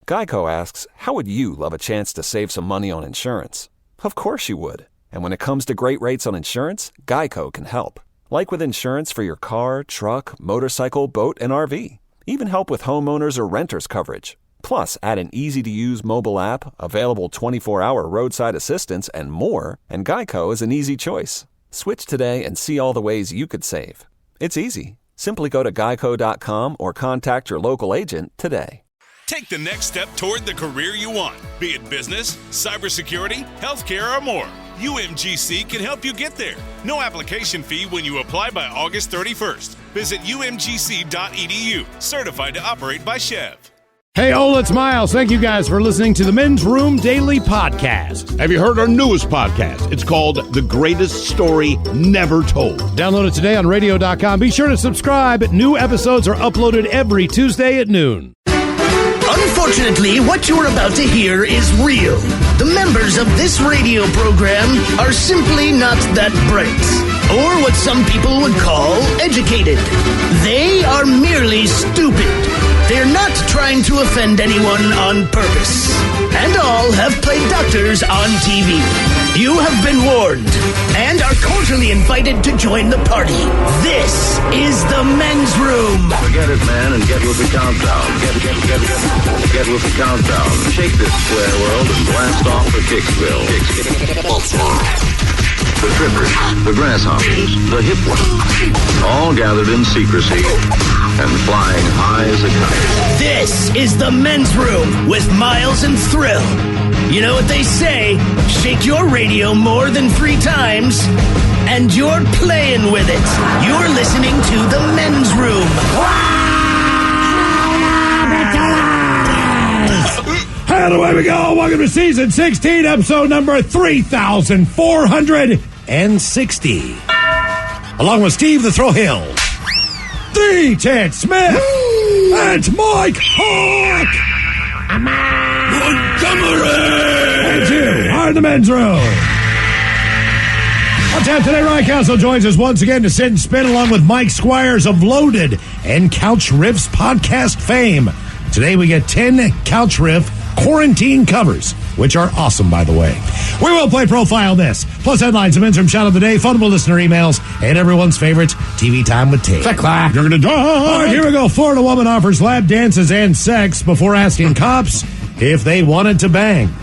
Geico asks, how would you love a chance to save some money on insurance? Of course you would. And when it comes to great rates on insurance, Geico can help. Like with insurance for your car, truck, motorcycle, boat, and RV. Even help with homeowners or renters coverage. Plus, add an easy-to-use mobile app, available 24-hour roadside assistance, and more, and Geico is an easy choice. Switch today and see all the ways you could save. It's easy. Simply go to geico.com or contact your local agent today. Take the next step toward the career you want, be it business, cybersecurity, healthcare, or more. UMGC can help you get there. No application fee when you apply by August 31st. Visit umgc.edu, certified to operate by Chev. Hey, Ola, it's Miles. Thank you guys for listening to the Men's Room Daily Podcast. Have you heard our newest podcast? It's called The Greatest Story Never Told. Download it today on radio.com. Be sure to subscribe. New episodes are uploaded every Tuesday at noon. Unfortunately, what you're about to hear is real. The members of this radio program are simply not that bright, or what some people would call educated. They are merely stupid. They're not trying to offend anyone on purpose. And all have played doctors on TV. You have been warned and are cordially invited to join the party. This is the Men's Room. Forget it, man, and get with the countdown. Get with the countdown. Shake this square world and blast off for Kicksville. The trippers, the grasshoppers, the hip ones, all gathered in secrecy and flying high as a kite. This is the Men's Room with Miles and Thrill. You know what they say, shake your radio more than 3 times, and you're playing with it. You're listening to the Men's Room. And away we go. Welcome to Season 16, Episode number 3,460. Along with Steve the Thrill Hill, the Ted Smith, and Mike Hawk. And you are the Men's Room. On tap today, Ryan Castle joins us once again to sit and spin along with Mike Squires of Loaded and Couch Riffs podcast fame. Today we get 10 Couch Riff quarantine covers, which are awesome, by the way. We will play Profile This, plus headlines, a Men's Room shout of the day, fundable listener emails, and everyone's favorite TV time with Tate. Clack. You're gonna die. All right, here we go. Florida woman offers lap dances and sex before asking cops if they wanted to bang.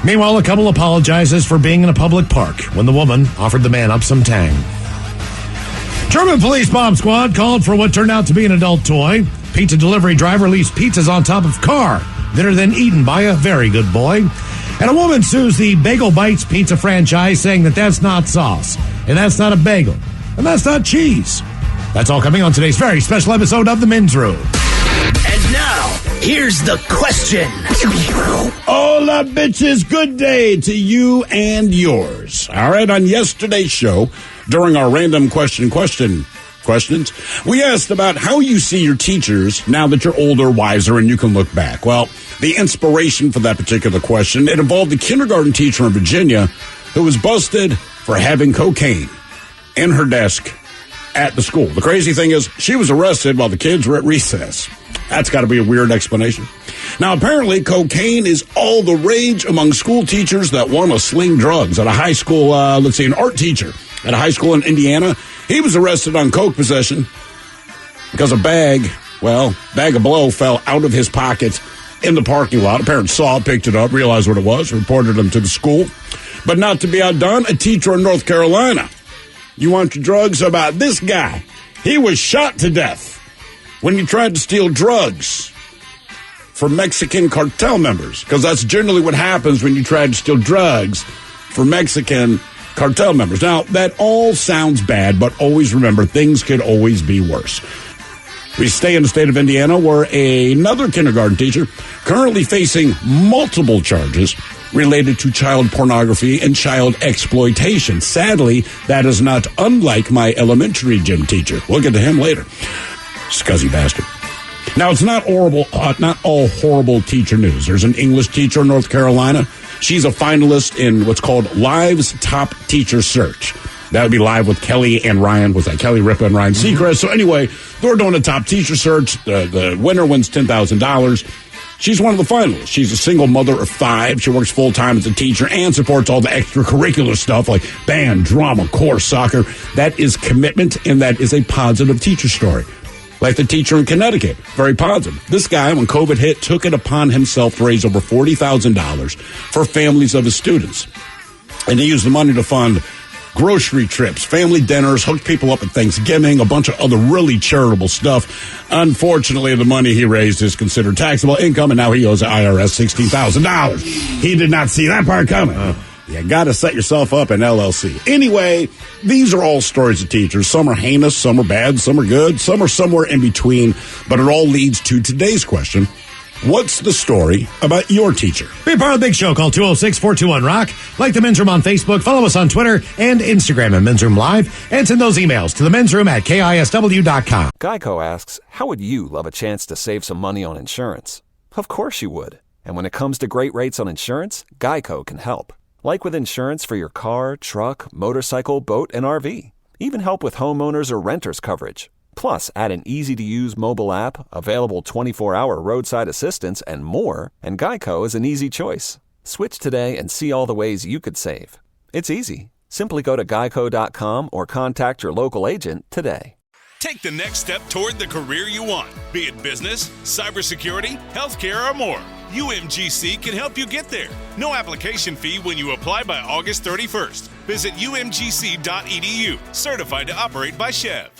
Meanwhile, a couple apologizes for being in a public park when the woman offered the man up some tang. German police bomb squad called for what turned out to be an adult toy. Pizza delivery driver leaves pizzas on top of car that are then eaten by a very good boy. And a woman sues the Bagel Bites pizza franchise, saying that that's not sauce, and that's not a bagel, and that's not cheese. That's all coming on today's very special episode of The Men's Room. And now, here's the question. Hola, bitches. Good day to you and yours. All right, on yesterday's show, during our random questions, we asked about how you see your teachers now that you're older, wiser, and you can look back. Well, the inspiration for that particular question, it involved a kindergarten teacher in Virginia who was busted for having cocaine in her desk at the school. The crazy thing is, she was arrested while the kids were at recess. That's got to be a weird explanation. Now, apparently, cocaine is all the rage among school teachers that want to sling drugs. At a high school, an art teacher at a high school in Indiana, he was arrested on coke possession because a bag of blow fell out of his pocket in the parking lot. A parent saw it, picked it up, realized what it was, reported him to the school. But not to be outdone, a teacher in North Carolina. You want your drugs? How about this guy? He was shot to death when he tried to steal drugs from Mexican cartel members, because that's generally what happens when you try to steal drugs from Mexican cartel members. Now, that all sounds bad, but always remember, things could always be worse. We stay in the state of Indiana, where another kindergarten teacher currently facing multiple charges related to child pornography and child exploitation. Sadly, that is not unlike my elementary gym teacher. We'll get to him later. Scuzzy bastard. Now, it's not all horrible teacher news. There's an English teacher in North Carolina. She's a finalist in what's called Live's Top Teacher Search. That would be live with Kelly and Ryan. Was that Kelly Ripa and Ryan Seacrest? So anyway, they're doing a top teacher search. The winner wins $10,000. She's one of the finalists. She's a single mother of 5. She works full-time as a teacher and supports all the extracurricular stuff like band, drama, chorus, soccer. That is commitment, and that is a positive teacher story. Like the teacher in Connecticut, very positive. This guy, when COVID hit, took it upon himself to raise over $40,000 for families of his students. And he used the money to fund grocery trips, family dinners, hooked people up at Thanksgiving, a bunch of other really charitable stuff. Unfortunately, the money he raised is considered taxable income, and now he owes the IRS $16,000. He did not see that part coming. You got to set yourself up in LLC. Anyway, these are all stories of teachers. Some are heinous, some are bad, some are good, some are somewhere in between, but it all leads to today's question. What's the story about your teacher? Be part of the big show. Call 206-421-ROCK. Like the Men's Room on Facebook. Follow us on Twitter and Instagram at Men's Room Live. And send those emails to the Men's Room at KISW.com. Geico asks, how would you love a chance to save some money on insurance? Of course you would. And when it comes to great rates on insurance, Geico can help. Like with insurance for your car, truck, motorcycle, boat, and RV. Even help with homeowners or renters coverage. Plus, add an easy-to-use mobile app, available 24-hour roadside assistance, and more, and Geico is an easy choice. Switch today and see all the ways you could save. It's easy. Simply go to geico.com or contact your local agent today. Take the next step toward the career you want, be it business, cybersecurity, healthcare, or more. UMGC can help you get there. No application fee when you apply by August 31st. Visit umgc.edu, certified to operate by Chev.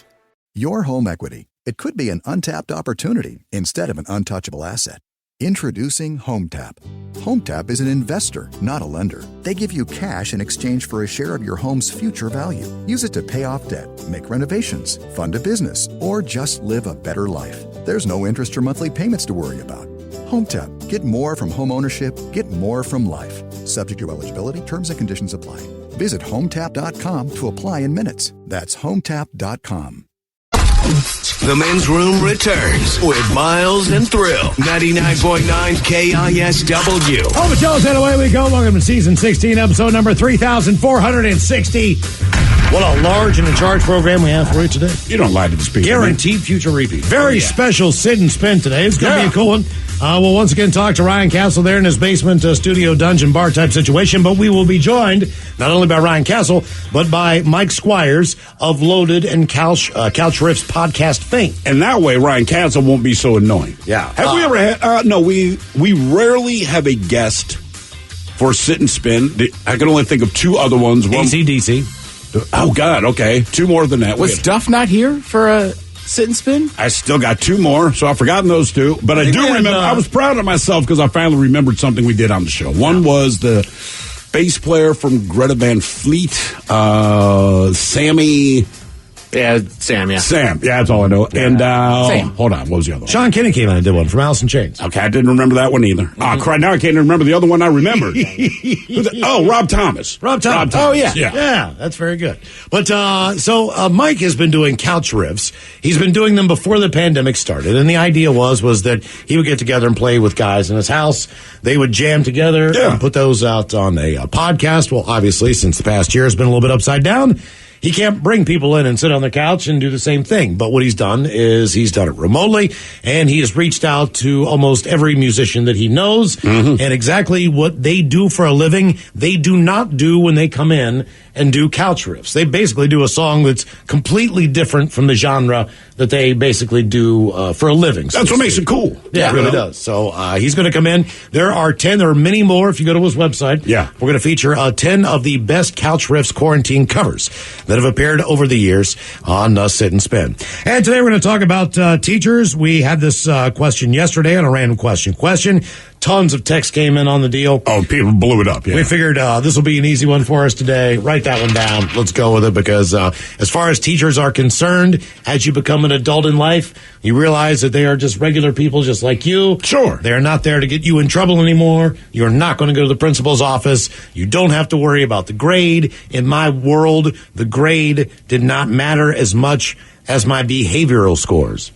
Your home equity. It could be an untapped opportunity instead of an untouchable asset. Introducing HomeTap. HomeTap is an investor, not a lender. They give you cash in exchange for a share of your home's future value. Use it to pay off debt, make renovations, fund a business, or just live a better life. There's no interest or monthly payments to worry about. HomeTap. Get more from home ownership. Get more from life. Subject to eligibility. Terms and conditions apply. Visit HomeTap.com to apply in minutes. That's HomeTap.com. The Men's Room returns with Miles and Thrill. 99.9 KISW. Oh, but tell us and away we go. Welcome to Season 16, Episode number 3,460. What a large and in charge program we have for you today. You don't lie to the speaker. Guaranteed future repeat. Very special sit and spin today. It's going to be a cool one. We'll once again talk to Ryan Castle there in his basement studio dungeon bar type situation, but we will be joined not only by Ryan Castle, but by Mike Squires of Loaded and Couch Riffs podcast fame. And that way, Ryan Castle won't be so annoying. Yeah. Have we ever had, no, we rarely have a guest for sit and spin. I can only think of 2 other ones. One, AC/DC. Oh, God, okay. 2 more than that. Was Duff not here for a sit and spin? I still got 2 more, so I've forgotten those 2. But I do remember, I was proud of myself because I finally remembered something we did on the show. One was the bass player from Greta Van Fleet, Sammy. Yeah, Sam, yeah. Sam, yeah, that's all I know. And, hold on, what was the other one? Sean Kinney came in and did one from Alice in Chains. Okay, I didn't remember that one either. Oh, crap, now I can't even remember the other one I remembered. Rob Thomas. Rob Thomas. Oh, yeah. Yeah, that's very good. But, so Mike has been doing couch riffs. He's been doing them before the pandemic started. And the idea was that he would get together and play with guys in his house. They would jam together and put those out on a podcast. Well, obviously, since the past year has been a little bit upside down, he can't bring people in and sit on the couch and do the same thing. But what he's done is he's done it remotely, and he has reached out to almost every musician that he knows. Mm-hmm. And exactly what they do for a living, they do not do when they come in and do couch riffs. They basically do a song that's completely different from the genre that they basically do for a living. That's what makes it cool. Yeah, it really does. So he's going to come in. There are many more if you go to his website. Yeah. We're going to feature 10 of the best couch riffs quarantine covers that have appeared over the years on Sit and Spin. And today we're going to talk about teachers. We had this question yesterday on a random question. Tons of texts came in on the deal. Oh, people blew it up. Yeah. We figured this will be an easy one for us today. Write that one down. Let's go with it because as far as teachers are concerned, as you become an adult in life, you realize that they are just regular people just like you. Sure. They're not there to get you in trouble anymore. You're not going to go to the principal's office. You don't have to worry about the grade. In my world, the grade did not matter as much as my behavioral scores.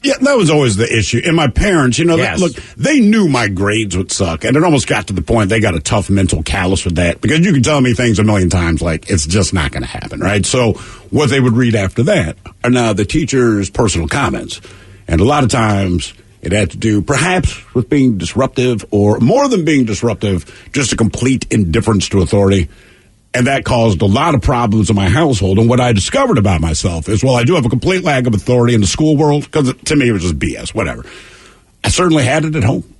Yeah, that was always the issue. And my parents, look, they knew my grades would suck. And it almost got to the point they got a tough mental callus with that. Because you can tell me things a million times like, it's just not going to happen, right? So what they would read after that are now the teacher's personal comments. And a lot of times It had to do perhaps with being disruptive, or more than being disruptive, just a complete indifference to authority. And that caused a lot of problems in my household. And what I discovered about myself is, well, I do have a complete lack of authority in the school world, because to me it was just BS, whatever. I certainly had it at home.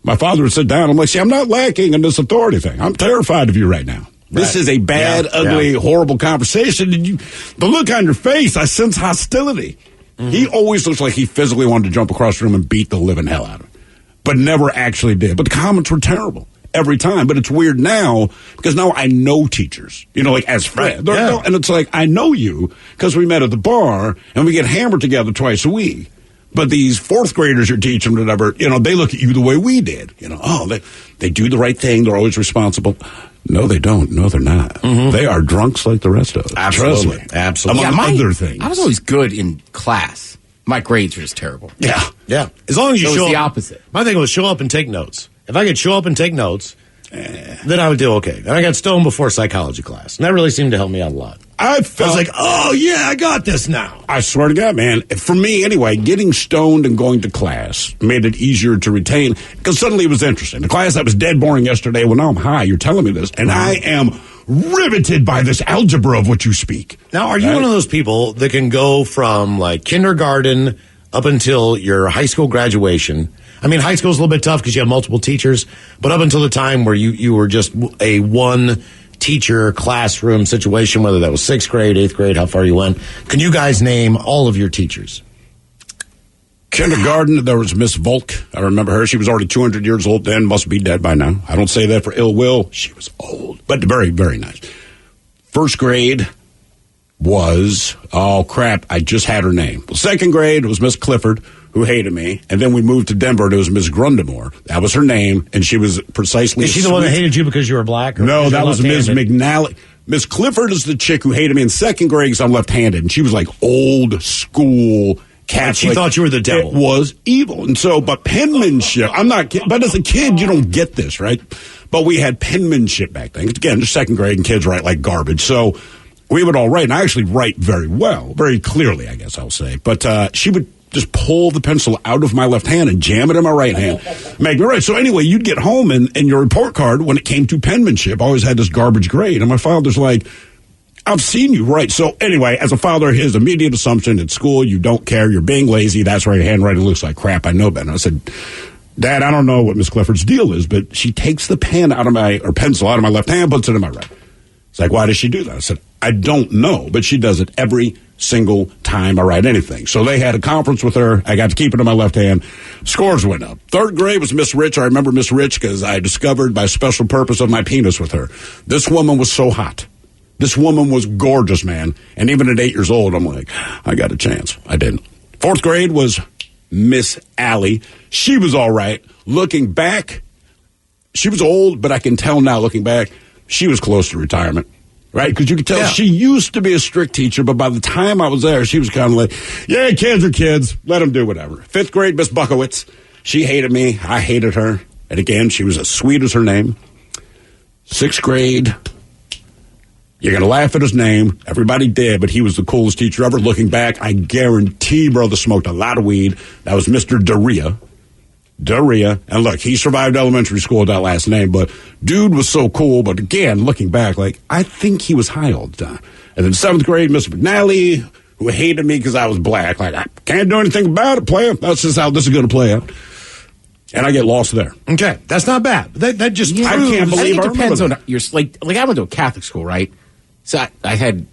My father would sit down. I'm like, see, I'm not lacking in this authority thing. I'm terrified of you right now. This is a bad, ugly, horrible conversation. And the look on your face, I sense hostility. Mm-hmm. He always looks like he physically wanted to jump across the room and beat the living hell out of him, but never actually did. But the comments were terrible every time. But it's weird now, because now I know teachers, like as friends. Right. And it's like, I know you because we met at the bar and we get hammered together twice a week. But these fourth graders you're teaching, whatever, they look at you the way we did. They do the right thing. They're always responsible. No, they don't. No, they're not. Mm-hmm. They are drunks like the rest of us. Absolutely. Absolutely. Among other things. I was always good in class. My grades were just terrible. Yeah. As long as you show up. the opposite. My thing was show up and take notes. If I could show up and take notes, then I would do okay. And I got stoned before psychology class. And that really seemed to help me out a lot. I was like, oh, yeah, I got this now. I swear to God, man. For me, anyway, getting stoned and going to class made it easier to retain, because suddenly it was interesting. The class that was dead boring yesterday, well, now I'm high. You're telling me this. And I am riveted by this algebra of what you speak. Now, are you one of those people that can go from, like, kindergarten up until your high school graduation? I mean, high school's a little bit tough because you have multiple teachers, but up until the time where you were just a one teacher classroom situation, whether that was 6th grade, 8th grade, how far you went, can you guys name all of your teachers? Kindergarten, there was Miss Volk. I remember her. She was already 200 years old then, must be dead by now. I don't say that for ill will. She was old, but very, very nice. 1st grade was, oh crap, I just had her name. Well, 2nd grade was Miss Clifford, who hated me, and then we moved to Denver, and it was Miss Grundamore. That was her name, and she was precisely... Is she the one that hated you because you were black? No, that was Ms. McNally. Miss Clifford is the chick who hated me in 2nd grade because I'm left-handed, and she was like old school Catholic. She thought you were the devil. It was evil. And so, but penmanship, I'm not kidding, but as a kid, you don't get this, right? But we had penmanship back then. Again, just 2nd grade, and kids write like garbage, so we would all write, and I actually write very well, very clearly, I guess I'll say. But she would just pull the pencil out of my left hand and jam it in my right hand, make me write. So anyway, you'd get home, and your report card, when it came to penmanship, always had this garbage grade. And my father's like, I've seen you write. So anyway, as a father, his immediate assumption at school, you don't care, you're being lazy, that's why your handwriting looks like crap, I know better. I said, Dad, I don't know what Miss Clifford's deal is, but she takes the pen out of or pencil out of my left hand, puts it in my right. It's like, why does she do that? I said, I don't know, but she does it every single time I write anything. So they had a conference with her. I got to keep it in my left hand. Scores went up. 3rd grade was Miss Rich. I remember Miss Rich because I discovered by special purpose of my penis with her. This woman was so hot. This woman was gorgeous, man. And even at 8 years old, I'm like, I got a chance. I didn't. 4th grade was Miss Allie. She was all right. Looking back, she was old, but I can tell now looking back, she was close to retirement. Right? Because you could tell she used to be a strict teacher, but by the time I was there, she was kind of like, yeah, kids are kids. Let them do whatever. 5th grade, Miss Buckowitz. She hated me. I hated her. And again, she was as sweet as her name. 6th grade, you're going to laugh at his name. Everybody did, but he was the coolest teacher ever. Looking back, I guarantee brother smoked a lot of weed. That was Mr. Daria. And look, he survived elementary school with that last name, but dude was so cool. But again, looking back, like, I think he was high all the time. And then 7th grade, Miss McNally, who hated me because I was black. Like, I can't do anything about it, player. That's just how this is going to play out. And I get lost there. Okay, that's not bad. That just I can't believe I think it depends on your, like I went to a Catholic school, right? So I had,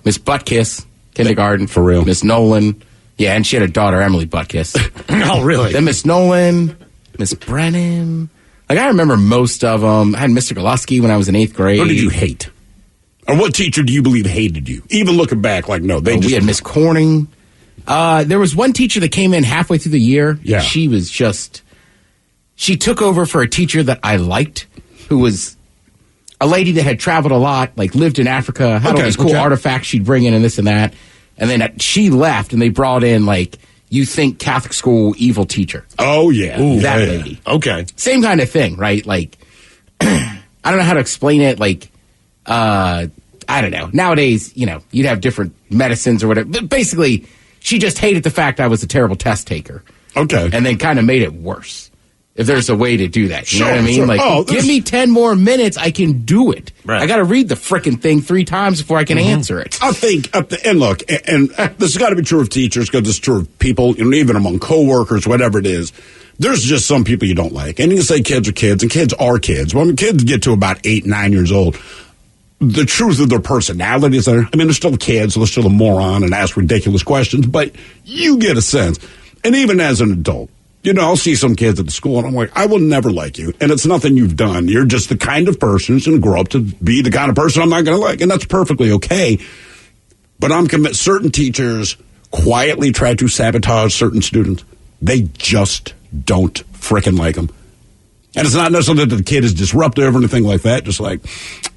Miss Buttkiss, kindergarten. For real. Miss Nolan. Yeah, and she had a daughter, Emily Buttkiss. Oh, really? Then Miss Nolan, Miss Brennan. Like, I remember most of them. I had Mr. Gillespie when I was in 8th grade. What did you hate? Or what teacher do you believe hated you? Even looking back, like, no, we had Miss Corning. There was one teacher that came in halfway through the year. Yeah. She was she took over for a teacher that I liked, who was a lady that had traveled a lot, like lived in Africa, had all these cool artifacts she'd bring in and this and that. And then she left, and they brought in, you think Catholic school evil teacher. Oh, yeah. Ooh, that lady. Okay. Same kind of thing, right? Like, I don't know how to explain it. Like, I don't know. Nowadays, you'd have different medicines or whatever. But basically, she just hated the fact I was a terrible test taker. Okay. And then kind of made it worse. If there's a way to do that. You know Sure, what I mean? sure. Like, give me 10 more minutes, I can do it. Right. I got to read the frickin' thing 3 times before I can answer it. I think, and look, and this has got to be true of teachers because it's true of people, even among coworkers, whatever it is. There's just some people you don't like. And you can say kids are kids, and kids are kids. When kids get to about 8, 9 years old, the truth of their personalities there, they're still kids, so they're still a moron and ask ridiculous questions, but you get a sense. And even as an adult, I'll see some kids at the school, and I'm like, I will never like you. And it's nothing you've done. You're just the kind of person who's going to grow up to be the kind of person I'm not going to like. And that's perfectly okay. But I'm convinced certain teachers quietly try to sabotage certain students. They just don't frickin' like them. And it's not necessarily that the kid is disruptive or anything like that. Just like,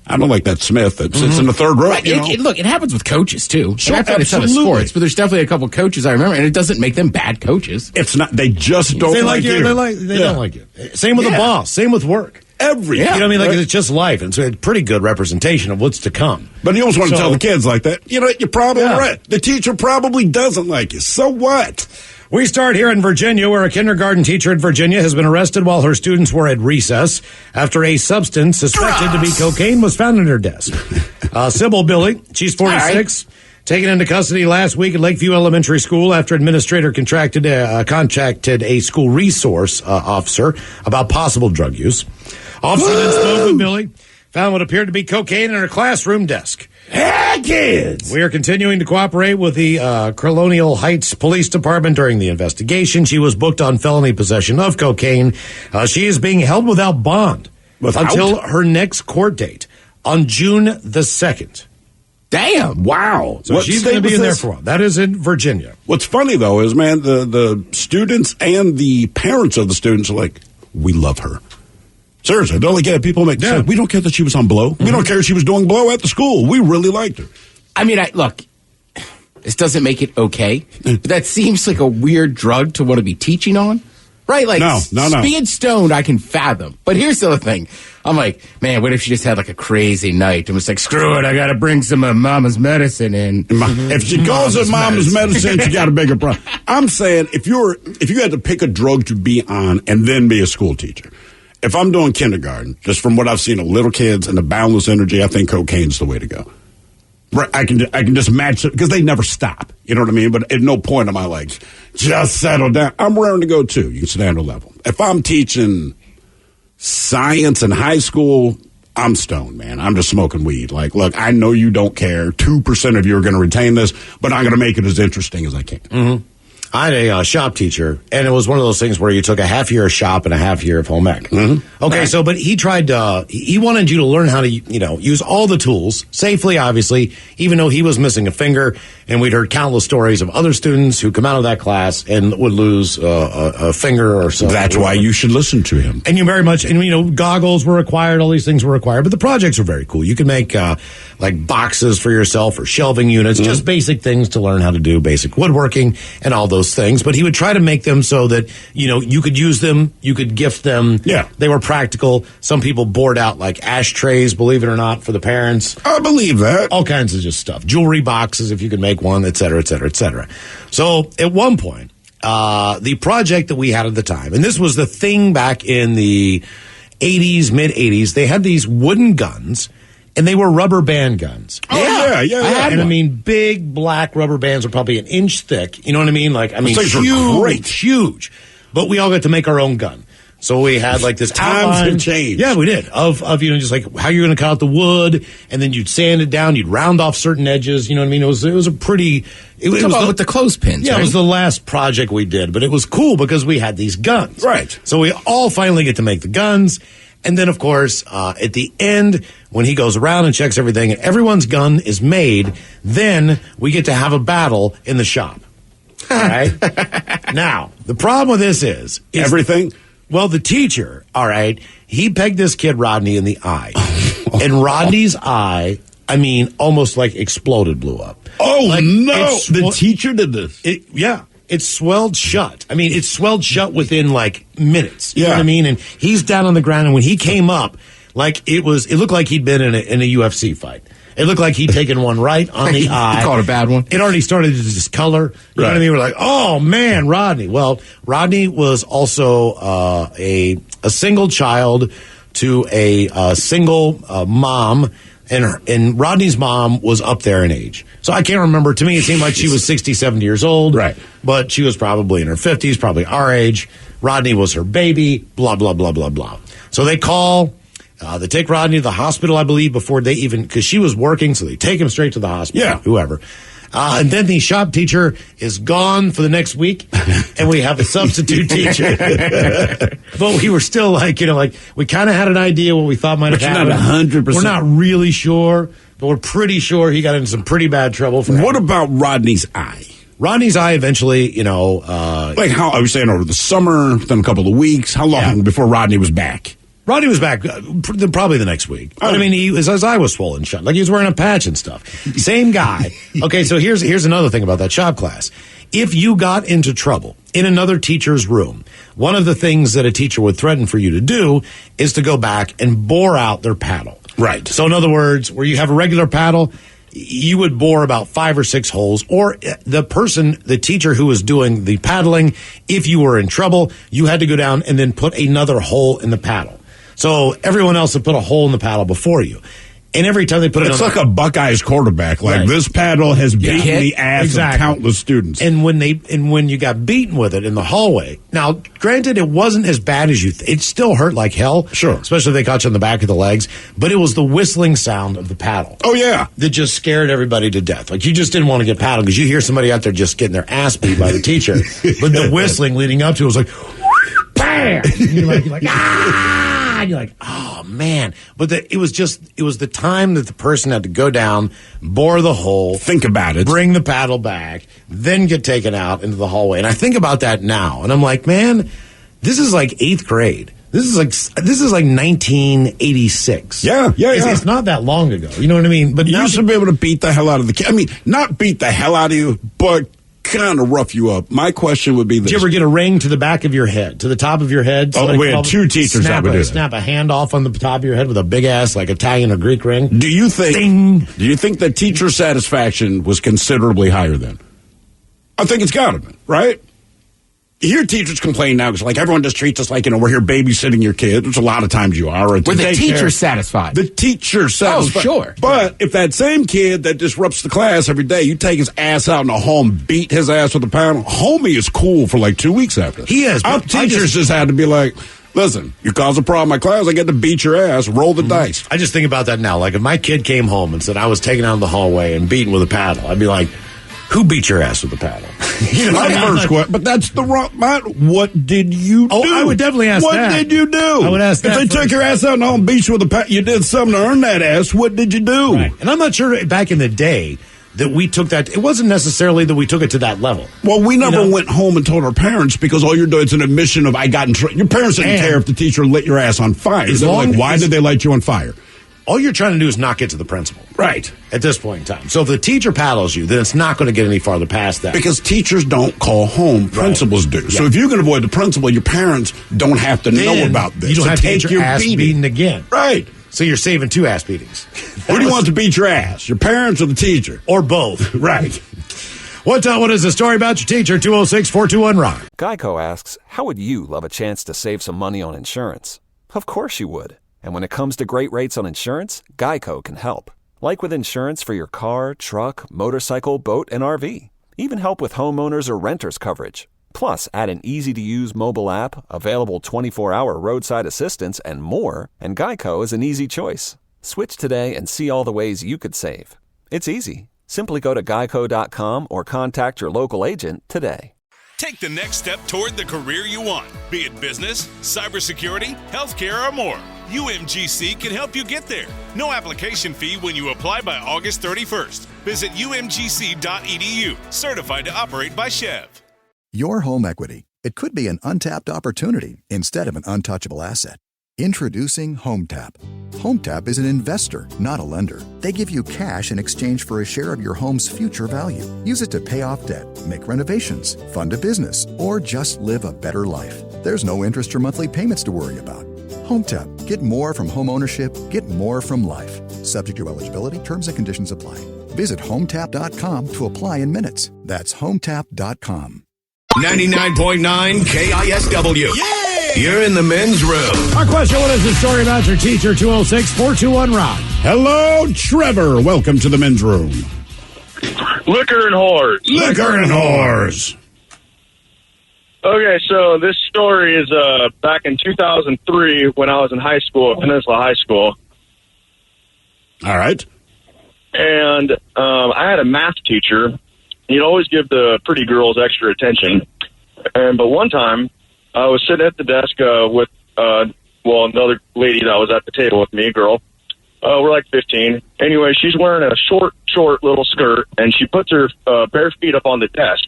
I don't like that Smith that sits in the third row. Right. Look, it happens with coaches, too. Sure, I've had a ton of absolutely. sports, but there's definitely a couple coaches I remember, and it doesn't make them bad coaches. It's not, they just don't They like you. They don't like you. Same with the boss. Same with work. Everything. You know what I mean? Like, right? it's just life. And so it's a pretty good representation of what's to come. But you always want to tell the kids like that. You're probably right. The teacher probably doesn't like you. So what? We start here in Virginia, where a kindergarten teacher in Virginia has been arrested while her students were at recess after a substance suspected to be cocaine was found in her desk. Sybil Billy, she's 46, taken into custody last week at Lakeview Elementary School after administrator contacted a school resource officer about possible drug use. Officer then spoke with Billy, found what appeared to be cocaine in her classroom desk. Hey, kids! We are continuing to cooperate with the Colonial Heights Police Department during the investigation. She was booked on felony possession of cocaine. She is being held without bond until her next court date on June the 2nd. Damn. Wow. So she's going to be in there for a while. That is in Virginia. What's funny, though, is, man, the students and the parents of the students are like, we love her. Seriously, don't look at people make sense. We don't care that she was on blow. We don't care if she was doing blow at the school. We really liked her. Look, this doesn't make it okay, but that seems like a weird drug to want to be teaching on. Right? Like, No. being stoned, I can fathom. But here's the other thing. I'm like, man, what if she just had like a crazy night and was like, screw it, I got to bring some of mama's medicine in. If she calls it mama's medicine, she got a bigger problem. I'm saying, if you had to pick a drug to be on and then be a school teacher, if I'm doing kindergarten, just from what I've seen of little kids and the boundless energy, I think cocaine's the way to go. Right, I can just match it because they never stop. You know what I mean? But at no point am I like, just settle down. I'm raring to go too. You can stand a level. If I'm teaching science in high school, I'm stoned, man. I'm just smoking weed. Like, look, I know you don't care. 2% of you are going to retain this, but I'm going to make it as interesting as I can. Mm-hmm. I had a shop teacher, and it was one of those things where you took a half year of shop and a half year of home ec. Mm-hmm. Okay, so, but he tried, he wanted you to learn how to, use all the tools, safely, obviously, even though he was missing a finger, and we'd heard countless stories of other students who come out of that class and would lose a finger or something. That's why you should listen to him. And goggles were required, all these things were required, but the projects were very cool. You could make, like boxes for yourself or shelving units, just basic things to learn how to do basic woodworking and all those things, but he would try to make them so that, you could use them, you could gift them. Yeah. They were practical. Some people board out like ashtrays, believe it or not, for the parents. I believe that. All kinds of just stuff. Jewelry boxes, if you could make one, et cetera, et cetera, et cetera. So at one point, the project that we had at the time, and this was the thing back in the 80s, mid 80s, they had these wooden guns. And they were rubber band guns. Oh, yeah. I had one. Big black rubber bands were probably an inch thick. You know what I mean? Like, huge. But we all got to make our own gun. So we had like this Times have changed. Yeah, we did. Of just like how you're going to cut out the wood, and then you'd sand it down, you'd round off certain edges. You know what I mean? It was a pretty. It was with the clothespins. Yeah, right? It was the last project we did, but it was cool because we had these guns. Right. So we all finally get to make the guns. And then, of course, at the end, when he goes around and checks everything, and everyone's gun is made, then we get to have a battle in the shop. All right? Now, the problem with this is everything? Well, the teacher, all right, he pegged this kid, Rodney, in the eye. And Rodney's eye, almost like exploded, blew up. Oh, like, no. The teacher did this. Yeah. It swelled shut. It swelled shut within like minutes. You know what I mean? And he's down on the ground, and when he came up, like it looked like he'd been in a UFC fight. It looked like he'd taken one right on the eye. You called it a bad one? It already started to discolor. You know what I mean? We're like, oh, man, Rodney. Well, Rodney was also a single child to a single mom, and Rodney's mom was up there in age. So I can't remember. To me, it seemed like she was 60, 70 years old. Right. But she was probably in her 50s, probably our age. Rodney was her baby, blah, blah, blah, blah, blah. So they call, they take Rodney to the hospital, I believe, before they even, because she was working, so they take him straight to the hospital. Yeah. Whoever. And then the shop teacher is gone for the next week, and we have a substitute teacher. But we were still we kind of had an idea what we thought might have happened. Not 100%. We're not really sure, but we're pretty sure he got into some pretty bad trouble. What about Rodney's eye? Rodney's eye eventually, like how I was saying over the summer, then a couple of weeks. How long before Rodney was back? Rodney was back probably the next week. But I mean, his eye was swollen shut, like he was wearing a patch and stuff. Same guy. Okay, so here's another thing about that shop class. If you got into trouble in another teacher's room, one of the things that a teacher would threaten for you to do is to go back and bore out their paddle. Right. So in other words, where you have a regular paddle, you would bore about 5 or 6 holes, or the teacher who was doing the paddling, if you were in trouble, you had to go down and then put another hole in the paddle. So everyone else had put a hole in the paddle before you. And every time they put it It's like a Buckeyes quarterback. Like, this paddle has beaten the ass of countless students. And when you got beaten with it in the hallway, now, granted, it wasn't as bad as you it still hurt like hell. Sure. Especially if they caught you on the back of the legs. But it was the whistling sound of the paddle. Oh, yeah. That just scared everybody to death. Like, you just didn't want to get paddled because you hear somebody out there just getting their ass beat by the teacher. But the whistling leading up to it was like, bam! And you're like, ah! And you're like, oh, man. But it was the time that the person had to go down, bore the hole. Think about it. Bring the paddle back, then get taken out into the hallway. And I think about that now. And I'm like, man, this is like 8th grade. This is like 1986. Yeah. It's not that long ago. You know what I mean? But you used to be able to beat the hell out of the kid. I mean, not beat the hell out of you, but kind of rough you up. My question would be this. Did you ever get a ring to the back of your head, to the top of your head? Oh, we had 2 teachers that would do that. Snap a hand off on the top of your head with a big ass, like Italian or Greek ring. Do you think that teacher satisfaction was considerably higher then? I think it's got to be, right? You hear teachers complain now because, like, everyone just treats us like, we're here babysitting your kid, which a lot of times you are. Were the teachers satisfied? The teacher's satisfied. Oh, sure. But if that same kid that disrupts the class every day, you take his ass out in the hall and beat his ass with a paddle, homie is cool for like 2 weeks after. He is. Our teachers just had to be like, listen, you cause a problem in my class, I get to beat your ass, roll the dice. I just think about that now. Like, if my kid came home and said I was taken out in the hallway and beaten with a paddle, I'd be like, who beat your ass with a paddle? First question, but that's the wrong. What did you do? I would definitely ask that. What did you do? I would ask that. If they took your ass out and all beat you with a paddle, you did something to earn that ass. What did you do? Right. And I'm not sure back in the day that we took that. It wasn't necessarily that we took it to that level. Well, we never went home and told our parents because all you're doing is an admission of I got in trouble. Your parents didn't care if the teacher lit your ass on fire. Why did they light you on fire? All you're trying to do is not get to the principal. Right. At this point in time. So if the teacher paddles you, then it's not going to get any farther past that. Because teachers don't call home. Principals do. Yeah. So if you can avoid the principal, your parents don't have to know about this. You don't have to get your ass beating. beaten again. Right. So you're saving 2 ass beatings. Who do you want to beat your ass? Your parents or the teacher? Or both. Right. What is the story about your teacher? 206-421-ROCK. Geico asks, how would you love a chance to save some money on insurance? Of course you would. And when it comes to great rates on insurance, Geico can help. Like with insurance for your car, truck, motorcycle, boat, and RV. Even help with homeowners or renters coverage. Plus, add an easy-to-use mobile app, available 24-hour roadside assistance, and more, and Geico is an easy choice. Switch today and see all the ways you could save. It's easy. Simply go to geico.com or contact your local agent today. Take the next step toward the career you want, be it business, cybersecurity, healthcare, or more. UMGC can help you get there. No application fee when you apply by August 31st. Visit umgc.edu, certified to operate by Chev. Your home equity. It could be an untapped opportunity instead of an untouchable asset. Introducing HomeTap. HomeTap is an investor, not a lender. They give you cash in exchange for a share of your home's future value. Use it to pay off debt, make renovations, fund a business, or just live a better life. There's no interest or monthly payments to worry about. HomeTap. Get more from home ownership. Get more from life. Subject to eligibility, terms and conditions apply. Visit HomeTap.com to apply in minutes. That's HomeTap.com. 99.9 KISW. You're in the men's room. Our question, what is the story about your teacher? 206-421-ROCK. Hello, Trevor. Welcome to the men's room. Liquor and whores. Liquor and whores. Okay, so this story is back in 2003 when I was in high school at Peninsula High School. All right. And I had a math teacher. He'd always give the pretty girls extra attention. But one time, I was sitting at the desk with, another lady that was at the table with me, a girl. We're like 15. Anyway, she's wearing a short little skirt, and she puts her bare feet up on the desk.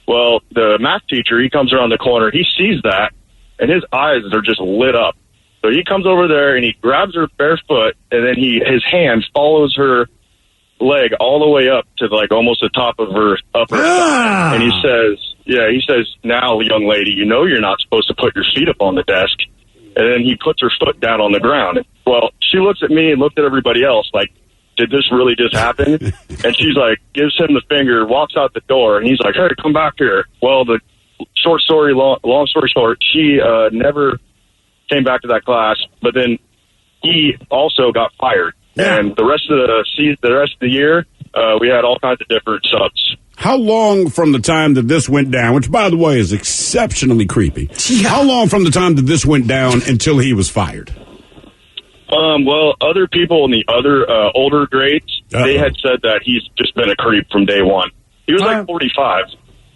Well, the math teacher, he comes around the corner. He sees that, and his eyes are just lit up. So he comes over there, and he grabs her bare foot, and then his hand follows her leg all the way up to like almost the top of her upper thigh. And he says, now, young lady, you know you're not supposed to put your feet up on the desk. And then he puts her foot down on the ground. Well, she looks at me and looked at everybody else like, did this really just happen? And she's like, gives him the finger, walks out the door, and he's like, hey, come back here. Well, the long story short, she never came back to that class, but then he also got fired. Yeah. And the rest of the year, we had all kinds of different subs. How long from the time that this went down, which, by the way, is exceptionally creepy, how long from the time that this went down until he was fired? Well, other people in the other older grades, they had said that he's just been a creep from day one. He was like 45.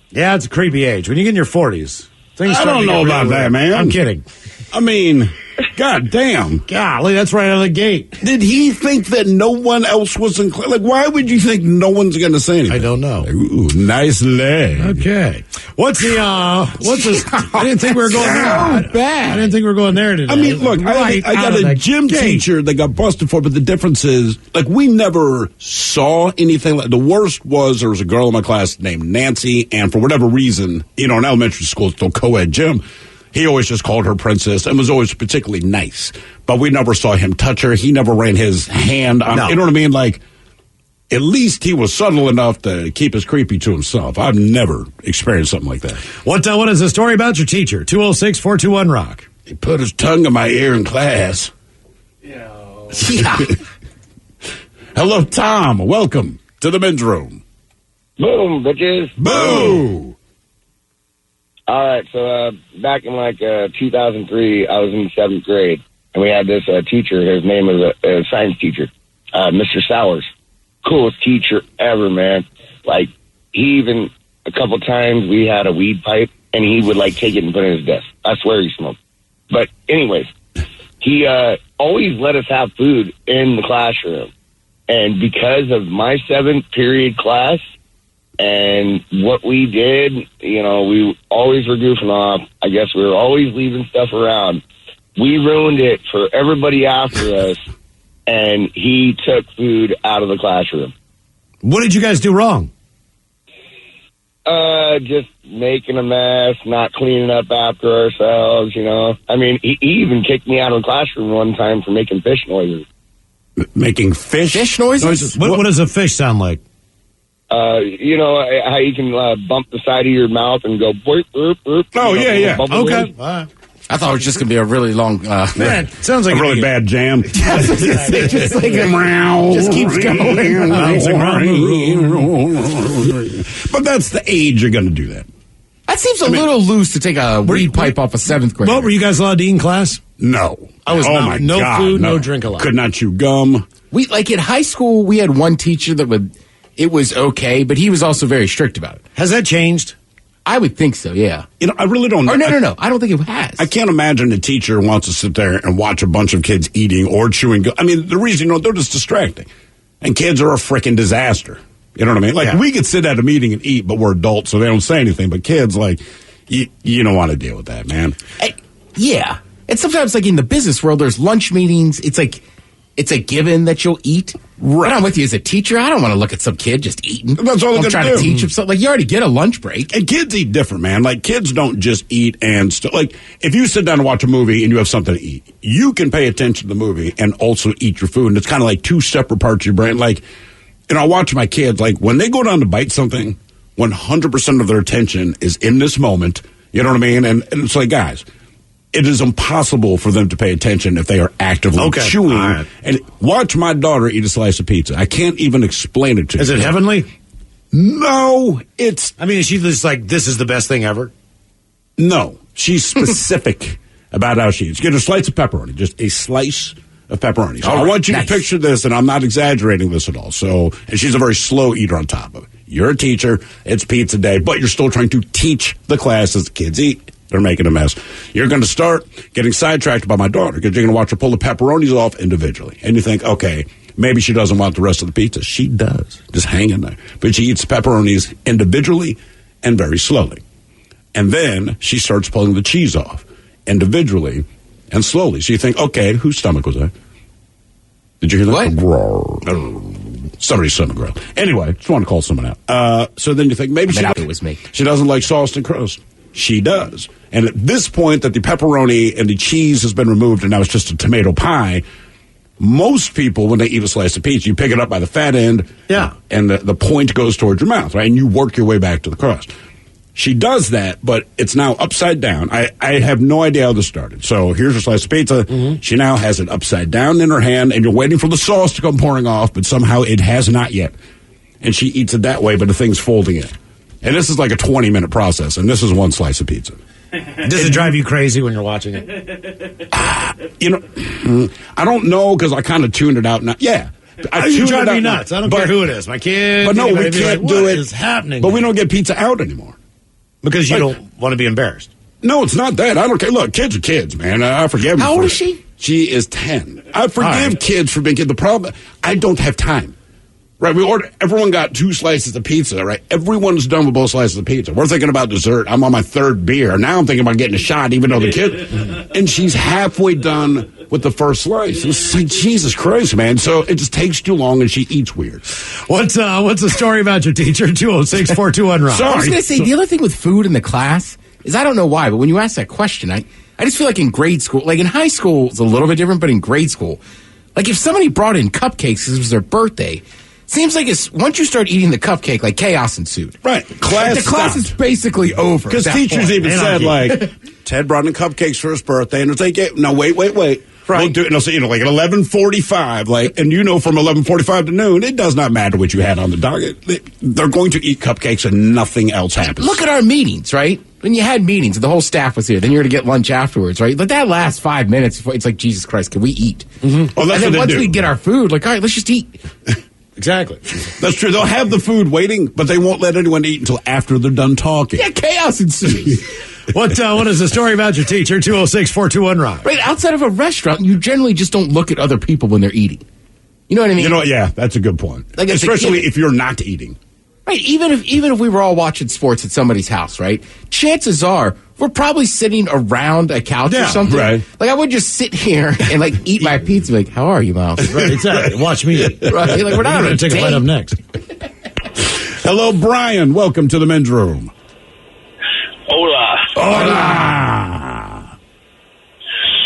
Yeah, it's a creepy age. When you get in your 40s, things I don't know about that, man. I'm kidding. I mean, God damn. Golly, that's right out of the gate. Did he think that no one else was included? Like, why would you think no one's going to say anything? I don't know. Ooh, nice leg. Okay. What's this? I didn't think we were going there. So bad. I didn't think we were going there today. I mean, look, I got a gym teacher that got busted for, but the difference is, like, we never saw anything. Like, the worst was there was a girl in my class named Nancy, and for whatever reason, in elementary school, it's still co-ed gym. He always just called her princess and was always particularly nice. But we never saw him touch her. He never ran his hand on her. You know what I mean? Like, at least he was subtle enough to keep his creepy to himself. I've never experienced something like that. What is the story about your teacher? 206-421-ROCK. He put his tongue in my ear in class. Yeah. Hello, Tom. Welcome to the men's room. Boom, bitches. Boo! All right, so back in 2003, I was in 7th grade, and we had this teacher. His name was a science teacher, Mr. Sowers. Coolest teacher ever, man. Like, he even, a couple times, we had a weed pipe, and he would, take it and put it in his desk. I swear he smoked. But anyways, he always let us have food in the classroom. And because of my 7th period class, and what we did, we always were goofing off. I guess we were always leaving stuff around. We ruined it for everybody after us, and he took food out of the classroom. What did you guys do wrong? Just making a mess, not cleaning up after ourselves, I mean, he even kicked me out of the classroom one time for making fish noises. Making fish noises? What does a fish sound like? How you can bump the side of your mouth and go boop, boop, boop. Oh, yeah. Okay. I thought it was just going to be a really long... Man, sounds like a really bad jam. just keeps going. But that's the age you're going to do that. That seems a little loose to take a weed pipe off a 7th grader. Well, were you guys allowed to eat in class? No. I was not. No God, food, no drink allowed. Could not chew gum. In high school, we had one teacher that it was okay, but he was also very strict about it. Has that changed? I would think so, yeah. I really don't know. Or no. I don't think it has. I can't imagine a teacher wants to sit there and watch a bunch of kids eating or chewing gum. I mean, the reason, they're just distracting. And kids are a freaking disaster. You know what I mean? We could sit at a meeting and eat, but we're adults, so they don't say anything. But kids, you don't want to deal with that, man. Yeah. And sometimes, in the business world, there's lunch meetings. It's it's a given that you'll eat. Right. But I'm with you as a teacher. I don't want to look at some kid just eating. That's all I'm trying to teach him something. Like, you already get a lunch break. And kids eat different, man. Like, kids don't just eat and like, if you sit down and watch a movie and you have something to eat, you can pay attention to the movie and also eat your food. And it's kind of like two separate parts of your brain. Like, I watch my kids, like, when they go down to bite something, 100% of their attention is in this moment. You know what I mean? And it's like, guys, it is impossible for them to pay attention if they are actively chewing. Right. And watch my daughter eat a slice of pizza. I can't even explain it to you. Is it heavenly? No, it's... I mean, is she just like, this is the best thing ever? No. She's specific about how she eats. Get a slice of pepperoni, just a slice of pepperoni. So I want you to picture this, and I'm not exaggerating this at all. So, and she's a very slow eater on top of it. You're a teacher, it's pizza day, but you're still trying to teach the class as the kids eat. They're making a mess. You're going to start getting sidetracked by my daughter because you're going to watch her pull the pepperonis off individually. And you think, okay, maybe she doesn't want the rest of the pizza. She does. Just hang in there. But she eats pepperonis individually and very slowly. And then she starts pulling the cheese off individually and slowly. So you think, okay, whose stomach was that? Did you hear that? What? Somebody's stomach growled. Anyway, just want to call someone out. So then you think maybe it was me. She doesn't like sauce and crust. She does. And at this point that the pepperoni and the cheese has been removed and now it's just a tomato pie, most people, when they eat a slice of pizza, you pick it up by the fat end. Yeah. And the point goes towards your mouth, right? And you work your way back to the crust. She does that, but it's now upside down. I have no idea how this started. So here's a slice of pizza. Mm-hmm. She now has it upside down in her hand, and you're waiting for the sauce to come pouring off, but somehow it has not yet. And she eats it that way, but the thing's folding in. And this is like a 20-minute process, and this is one slice of pizza. Does it drive you crazy when you're watching it? I don't know, because I kind of tuned it out now. Yeah. You drive me nuts. I don't care who it is. My kid. But no, we can't do it. What is happening? But we don't get pizza out anymore. Because you don't want to be embarrassed. No, it's not that. I don't care. Look, kids are kids, man. I forgive them. How old is she? She is 10. I forgive kids for being kids. The problem, I don't have time. Right, everyone got 2 slices of pizza, right? Everyone's done with both slices of pizza. We're thinking about dessert. I'm on my 3rd beer. Now I'm thinking about getting a shot, even though the kid... And she's halfway done with the first slice. It's like, Jesus Christ, man. So it just takes too long, and she eats weird. What's the story about your teacher? 206-421-ROCK. I was going to say, the other thing with food in the class is, I don't know why, but when you ask that question, I just feel like in grade school, like in high school, it's a little bit different, but in grade school, like if somebody brought in cupcakes because it was their birthday... Seems like once you start eating the cupcake, like chaos ensued. Right. The class is basically over. Because teachers even said, like, Ted brought in cupcakes for his birthday, and it's like, no, wait. Right. We'll do it, and they'll say, like at 11:45, like, and from 11:45 to noon, it does not matter what you had on the docket. They're going to eat cupcakes and nothing else happens. Look at our meetings, right? When you had meetings, the whole staff was here, then you're going to get lunch afterwards, right? But that last 5 minutes, it's like, Jesus Christ, can we eat? Mm-hmm. Well, that's and then what once we get our food, like, all right, let's just eat. Exactly. That's true. They'll have the food waiting, but they won't let anyone eat until after they're done talking. Yeah, chaos ensues. What is the story about your teacher? 206-421-ROCK. Right, outside of a restaurant, you generally just don't look at other people when they're eating. You know what I mean? Yeah, that's a good point. Like especially if you're not eating. Right, even if we were all watching sports at somebody's house, right? Chances are we're probably sitting around a couch or something. Right. Like I would just sit here and like eat my pizza. Like, how are you, Miles? Right, exactly. Watch me eat. Right, like we're not going to take a bite up next. Hello, Brian. Welcome to the men's room. Hola.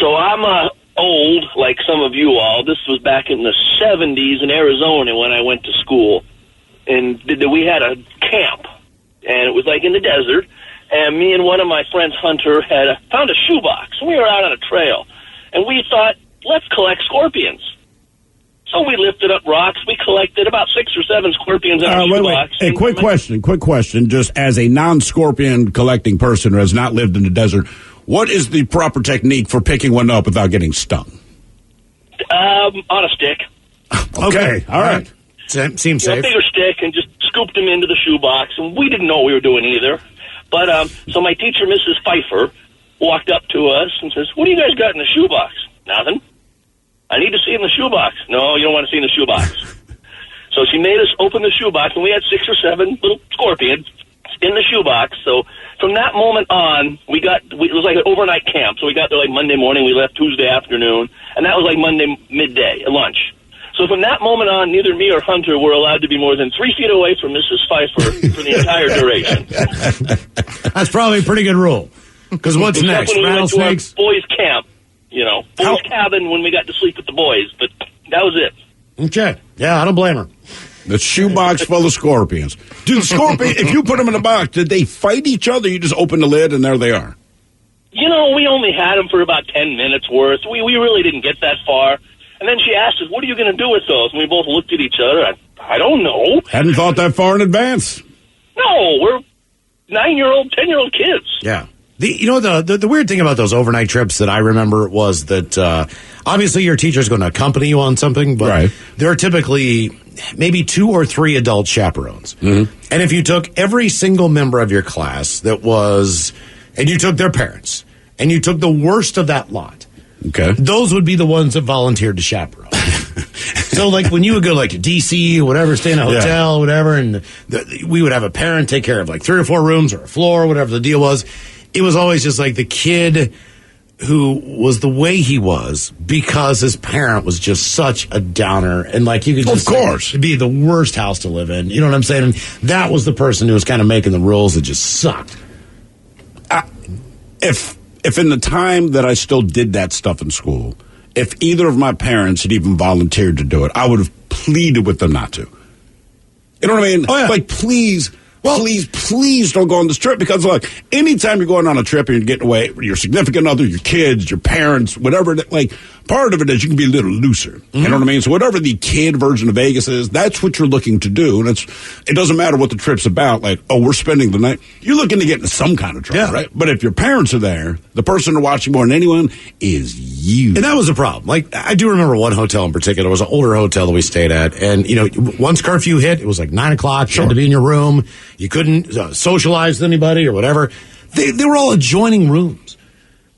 So I'm old, like some of you all. This was back in the 70s in Arizona when I went to school. And we had a camp, and it was like in the desert. And me and one of my friends, Hunter, had found a shoebox. And we were out on a trail, and we thought, let's collect scorpions. So we lifted up rocks. We collected about 6 or 7 scorpions in our shoebox. Hey, quick question. Just as a non-scorpion collecting person who has not lived in the desert, what is the proper technique for picking one up without getting stung? On a stick. Okay, all right. Seems safe. A bigger stick and just scooped them into the shoebox, and we didn't know what we were doing either. But so my teacher, Mrs. Pfeiffer, walked up to us and says, "What do you guys got in the shoebox?" "Nothing." "I need to see in the shoebox." "No, you don't want to see in the shoebox." So she made us open the shoebox, and we had 6 or 7 little scorpions in the shoebox. So from that moment on, it was like an overnight camp. So we got there like Monday morning, we left Tuesday afternoon, and that was like Monday midday at lunch. So from that moment on, neither me or Hunter were allowed to be more than 3 feet away from Mrs. Pfeiffer for the entire duration. That's probably a pretty good rule. Because what's next? When we Rattlesnakes? went to our boys' camp, boys' cabin when we got to sleep with the boys. But that was it. Okay. Yeah, I don't blame her. The shoebox full of scorpions. Dude, scorpion, if you put them in a box, did they fight each other? You just open the lid and there they are. We only had them for about 10 minutes worth. We really didn't get that far. And then she asked us, what are you going to do with those? And we both looked at each other. I don't know. Hadn't thought that far in advance. No, we're 9-year-old, 10-year-old kids. Yeah. The weird thing about those overnight trips that I remember was that obviously your teacher's going to accompany you on something, but there are typically maybe 2 or 3 adult chaperones. Mm-hmm. And if you took every single member of your class and you took their parents, and you took the worst of that lot, okay, those would be the ones that volunteered to chaperone. So, like, when you would go, like, to D.C. or whatever, stay in a hotel or whatever, and we would have a parent take care of, like, 3 or 4 rooms or a floor, whatever the deal was, it was always just, like, the kid who was the way he was because his parent was just such a downer. And, like, you could just, of course, be the worst house to live in. You know what I'm saying? And that was the person who was kind of making the rules that just sucked. If in the time that I still did that stuff in school, if either of my parents had even volunteered to do it, I would have pleaded with them not to. You know what I mean? Oh, yeah. Like, please don't go on this trip, because, look, anytime you're going on a trip and you're getting away, your significant other, your kids, your parents, whatever, like, part of it is you can be a little looser. Mm-hmm. You know what I mean? So whatever the kid version of Vegas is, that's what you're looking to do. And it doesn't matter what the trip's about. Like, oh, we're spending the night. You're looking to get into some kind of trouble, right? But if your parents are there, the person they're watching more than anyone is you. And that was a problem. Like, I do remember one hotel in particular. It was an older hotel that we stayed at. And, once curfew hit, it was like 9 o'clock. You had to be in your room. You couldn't socialize with anybody or whatever. They were all adjoining rooms.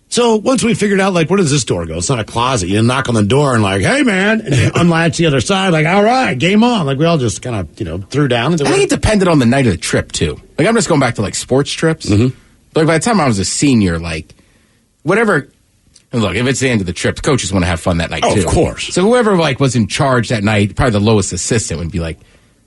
So once we figured out, like, where does this door go? It's not a closet. You knock on the door and, like, hey, man, and you unlatch the other side, like, all right, game on. Like, we all just kind of, threw down. I think it depended on the night of the trip, too. Like, I'm just going back to, like, sports trips. Mm-hmm. Like, by the time I was a senior, like, whatever. And look, if it's the end of the trip, the coaches want to have fun that night, too. Of course. So whoever, like, was in charge that night, probably the lowest assistant would be like,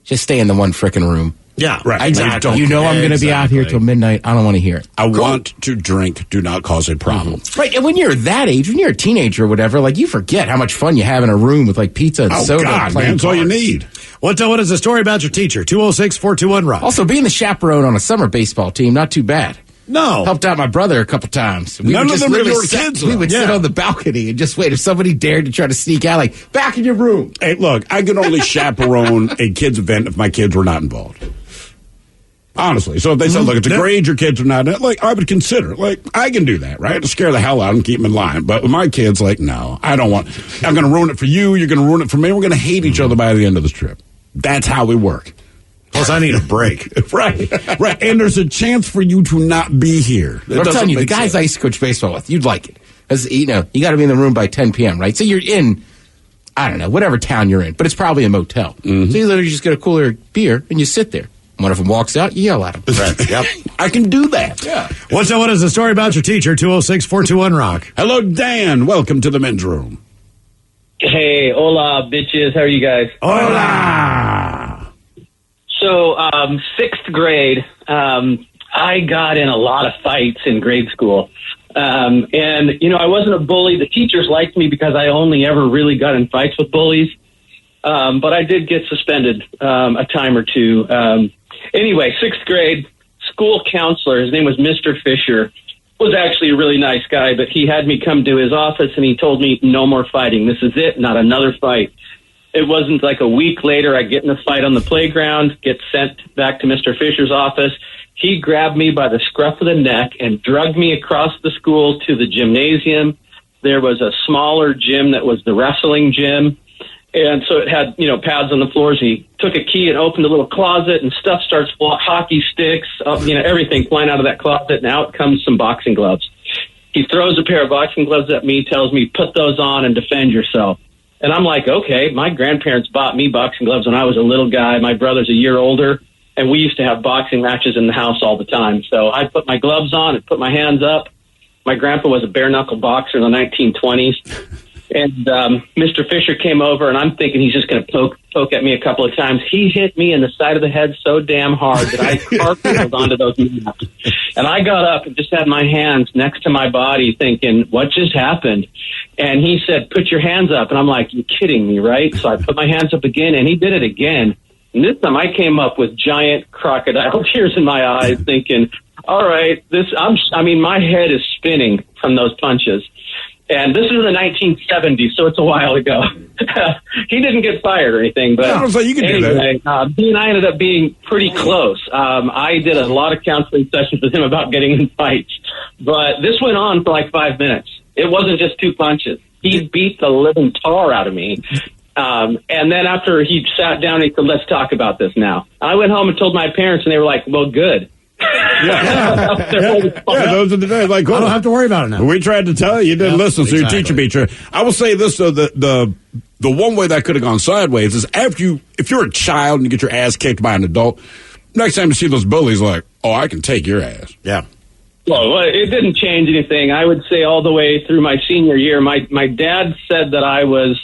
just stay in the one frickin' room. Yeah, right. Exactly. I'm going to be out here till midnight. I don't want to hear it. I want to drink. Do not cause a problem. Mm-hmm. Right. And when you're that age, when you're a teenager or whatever, like, you forget how much fun you have in a room with, like, pizza and soda. God, man, that's all you need. What is the story about your teacher? 206-421-ROCK. Also, being the chaperone on a summer baseball team, not too bad. No. Helped out my brother a couple times. None of them were your kids, though. We would sit on the balcony and just wait. If somebody dared to try to sneak out, like, back in your room. Hey, look, I could only chaperone a kid's event if my kids were not involved. Honestly. So if they said, look, it's a grade, your kids are not, like, I would consider, like, I can do that, right? To scare the hell out of them, keep them in line. But with my kids, like, no, I'm going to ruin it for you. You're going to ruin it for me. We're going to hate each other by the end of this trip. That's how we work. Plus, I need a break. Right. And there's a chance for you to not be here. I'm telling you, the guys sense. I used to coach baseball with, you'd like it. Because, you got to be in the room by 10 p.m., right? So you're in, I don't know, whatever town you're in, but it's probably a motel. Mm-hmm. So you literally just get a cooler beer and you sit there. One of them walks out, you yell at him. Right. Yep. I can do that. Yeah. What is the story about your teacher? 206-421-ROCK. Hello, Dan. Welcome to the men's room. Hey, hola, bitches. How are you guys? Hola. So, 6th grade, I got in a lot of fights in grade school. And, I wasn't a bully. The teachers liked me because I only ever really got in fights with bullies. But I did get suspended a time or two. Anyway, 6th grade, school counselor, his name was Mr. Fisher, was actually a really nice guy, but he had me come to his office and he told me, no more fighting. This is it, not another fight. It wasn't like a week later, I get in a fight on the playground, get sent back to Mr. Fisher's office. He grabbed me by the scruff of the neck and dragged me across the school to the gymnasium. There was a smaller gym that was the wrestling gym. And so it had, pads on the floors. He took a key and opened a little closet and stuff starts hockey sticks, everything flying out of that closet. And out comes some boxing gloves. He throws a pair of boxing gloves at me, tells me, put those on and defend yourself. And I'm like, okay, my grandparents bought me boxing gloves when I was a little guy. My brother's a year older. and we used to have boxing matches in the house all the time. So I'd put my gloves on and put my hands up. My grandpa was a bare-knuckle boxer in the 1920s. And Mr. Fisher came over, and I'm thinking he's just going to poke at me a couple of times. He hit me in the side of the head so damn hard that I cartwheeled onto those mats. And I got up and just had my hands next to my body thinking, what just happened? And he said, put your hands up. And I'm like, you're kidding me, right? So I put my hands up again, and he did it again. And this time I came up with giant crocodile tears in my eyes thinking, all right, my head is spinning from those punches. And this is in the 1970s, so it's a while ago. He didn't get fired or anything, but you can anyway, do that. He and I ended up being pretty close. I did a lot of counseling sessions with him about getting in fights, but this went on for like 5 minutes. It wasn't just 2 punches. He beat the living tar out of me. And then after he sat down, he said, let's talk about this now. I went home and told my parents, and they were like, well, good. Those are the days. Like, I don't have to worry about it now. We tried to tell you, you didn't listen, so your teacher beat you. I will say this though: the one way that could have gone sideways is if you're a child and you get your ass kicked by an adult, next time you see those bullies, like, oh, I can take your ass. Yeah. Well, it didn't change anything. I would say all the way through my senior year, my dad said that I was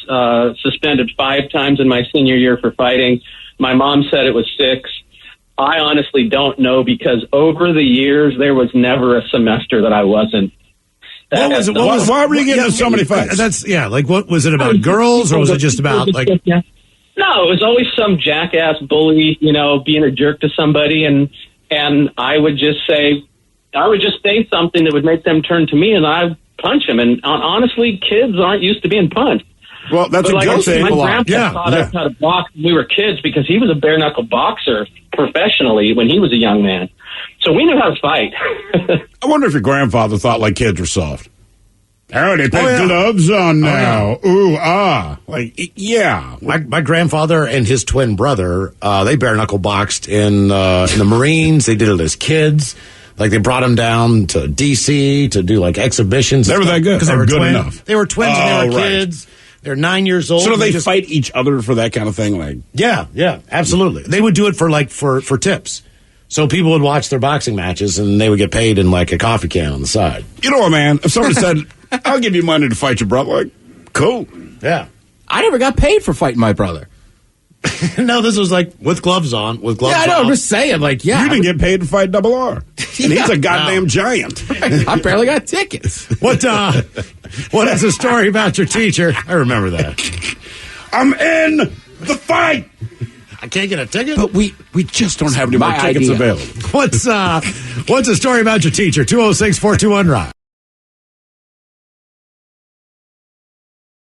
suspended 5 times in my senior year for fighting. My mom said it was 6. I honestly don't know, because over the years, there was never a semester that I wasn't. Why were you getting in so many fights? What was it about, girls, or was it just about like? No, it was always some jackass bully, being a jerk to somebody, and I would just say something that would make them turn to me, and I'd punch him. And honestly, kids aren't used to being punched. Well, that's a good thing. My grandpa taught us how to box when we were kids, because he was a bare-knuckle boxer professionally when he was a young man. So we knew how to fight. I wonder if your grandfather thought like kids were soft. Oh, they put gloves on now. Ooh, ah. Like, yeah. My grandfather and his twin brother, they bare-knuckle boxed in the Marines. They did it as kids. Like, they brought them down to D.C. to do, like, exhibitions. They were that good. Because they were good twins. enough. They were twins and they were kids. They're 9 years old. So do they fight each other for that kind of thing? Like, yeah, absolutely. They would do it for tips. So people would watch their boxing matches, and they would get paid in like a coffee can on the side. You know what, man? If somebody said, "I'll give you money to fight your brother," like, cool. Yeah, I never got paid for fighting my brother. No, this was like with gloves on. Yeah, I know. I'm just saying, like, you didn't get paid to fight Double R, and he's a goddamn giant. I barely got tickets. What is a story about your teacher? I remember that. I'm in the fight. I can't get a ticket, but we just don't have any more tickets available. What's a story about your teacher? 206-421-ROCK.